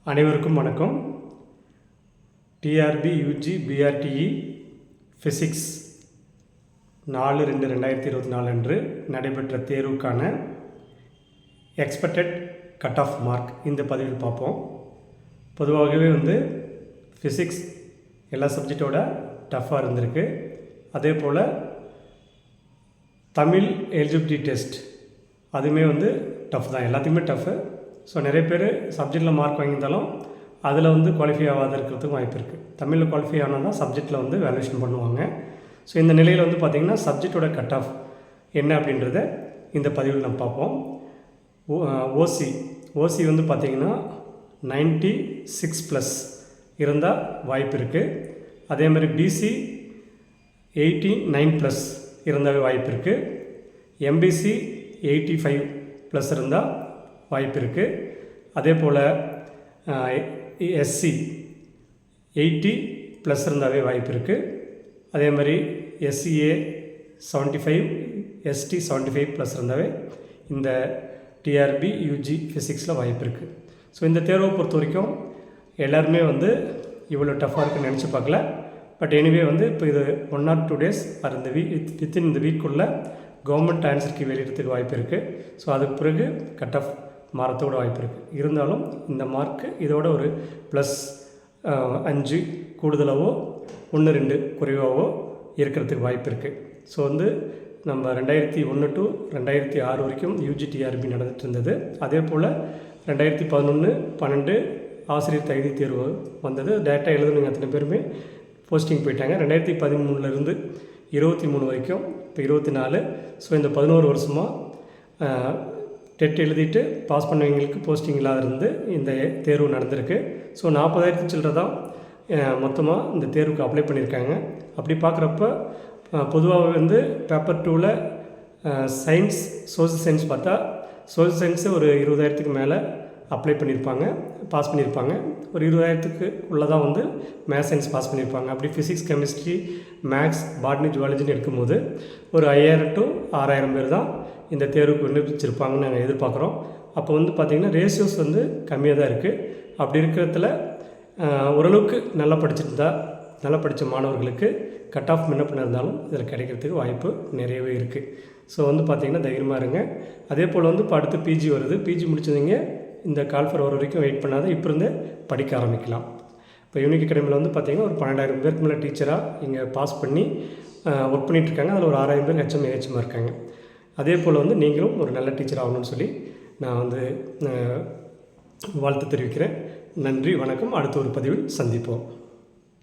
அனைவருக்கும் வணக்கம். TRP UG BRTE physics 4/2/2024 அன்று நடைபெற்ற தேர்வுக்கான எக்ஸ்பெக்டட் கட் ஆஃப் மார்க் இந்த பதிவில் பார்ப்போம். பொதுவாகவே ஃபிசிக்ஸ் எல்லா சப்ஜெக்டோட டஃப்பாக இருந்திருக்கு. அதே போல் தமிழ் எலிஜிபிலிட்டி டெஸ்ட் அதுவுமே டஃப் தான், எல்லாத்துக்குமே டஃப்பு. ஸோ நிறைய பேர் சப்ஜெக்டில் மார்க் வாங்கியிருந்தாலும் அதில் குவாலிஃபை ஆகாத இருக்கிறதுக்கும் வாய்ப்பு இருக்குது. தமிழில் குவாலிஃபை ஆனால் தான் சப்ஜெக்டில் வேல்யூஷன் பண்ணுவாங்க. ஸோ இந்த நிலையில் பார்த்திங்கன்னா சப்ஜெக்டோட கட் ஆஃப் என்ன அப்படின்றத இந்த பதிவில் நம்ம பார்ப்போம். ஓசி பார்த்திங்கன்னா 96+ இருந்தால் வாய்ப்பு இருக்குது. அதே மாதிரி பிசி 89+ இருந்தாவே வாய்ப்பு இருக்குது. எம்பிசி 85+ இருந்தால் வாய்ப்பு இருக்குது. அதே போல் எஸ்சி 80+ இருந்தாவே வாய்ப்பு இருக்குது. அதே மாதிரி எஸ்சிஏ 75, எஸ்டி 75+ இருந்தாவே இந்த டிஆர்பி யூஜி ஃபிசிக்ஸில் வாய்ப்பு இருக்குது. ஸோ இந்த தேர்வை பொறுத்த வரைக்கும் எல்லாருமே இவ்வளோ டஃப்பாக இருக்குன்னு நினச்சி பார்க்கல. பட் எனிவே இப்போ இது 1 or 2 days அது இந்த வித்தின் இந்த வீக்குள்ளே கவர்மெண்ட் ஆன்சருக்கு வெளியிடறதுக்கு வாய்ப்பு இருக்குது. ஸோ அதுக்கு பிறகு கட் ஆஃப் மாறத்தோட வாய்ப்பு இருக்குது. இருந்தாலும் இந்த மார்க்கு இதோட ஒரு +5 கூடுதலாவோ 1-2 குறைவாகவோ இருக்கிறதுக்கு வாய்ப்பு இருக்குது. ஸோ நம்ம 2001 to 2006 வரைக்கும் யூஜி டிஆர்பி நடந்துகிட்டு இருந்தது. அதே போல் 2011-12 ஆசிரியர் தகுதி தேர்வு வந்தது. டேரெக்டாக எழுதுனவங்க அத்தனை பேருமே போஸ்டிங் போயிட்டாங்க. 2013 23 வரைக்கும் இப்போ 24. ஸோ இந்த 11 வருஷமாக டெட் எழுதிட்டு பாஸ் பண்ணவங்களுக்கு போஸ்டிங் இல்லாத இருந்து இந்த தேர்வு நடந்திருக்கு. ஸோ 40,000 சில்லரை தான் மொத்தமாக இந்த தேர்வுக்கு அப்ளை பண்ணியிருக்காங்க. அப்படி பார்க்குறப்ப பொதுவாக பேப்பர் 2ல் சயின்ஸ் சோஷியல் சயின்ஸ் பார்த்தா சோஷியல் சயின்ஸு ஒரு 20,000க்கு மேலே அப்ளை பண்ணியிருப்பாங்க, பாஸ் பண்ணியிருப்பாங்க. ஒரு 20,000க்கு உள்ளே தான் மேத்ஸ் சயின்ஸ் பாஸ் பண்ணியிருப்பாங்க. அப்படி ஃபிசிக்ஸ் கெமிஸ்ட்ரி மேக்ஸ் பாட்னி ஜுவாலஜின்னு எடுக்கும்போது ஒரு 5,000 to 6,000 பேர் தான் இந்த தேர்வுக்கு விண்ணப்பிச்சிருப்பாங்கன்னு நாங்கள் எதிர்பார்க்குறோம். அப்போ பார்த்திங்கன்னா ரேஷியோஸ் கம்மியாக தான் இருக்குது. அப்படி இருக்கிறதுல ஓரளவுக்கு நல்லா படித்த மாணவர்களுக்கு கட் ஆஃப் முன்ன பின்ன இருந்தாலும் இதில் கிடைக்கிறதுக்கு வாய்ப்பு நிறையவே இருக்குது. ஸோ பார்த்திங்கன்னா தைரியமாக இருங்க. அதே போல் இப்போ அடுத்து பிஜி வருது. பிஜி முடிச்சதுங்க இந்த கால்ஃபர் வர வரைக்கும் வெயிட் பண்ணாத இப்போ இருந்தே படிக்க ஆரம்பிக்கலாம். இப்போ யூனிக் அகாடமியில் பார்த்திங்கன்னா ஒரு 12,000 பேருக்கு மேலே டீச்சராக இங்கே பாஸ் பண்ணி ஒர்க் பண்ணிகிட்ருக்காங்க. அதில் ஒரு 6,000 பேர் ஹெச்எம்மாக இருக்காங்க. அதே போல் நீங்களும் ஒரு நல்ல டீச்சர் ஆகணும்னு சொல்லி நான் வாழ்த்து தெரிவிக்கிறேன். நன்றி, வணக்கம். அடுத்த ஒரு பதிவில் சந்திப்போம்.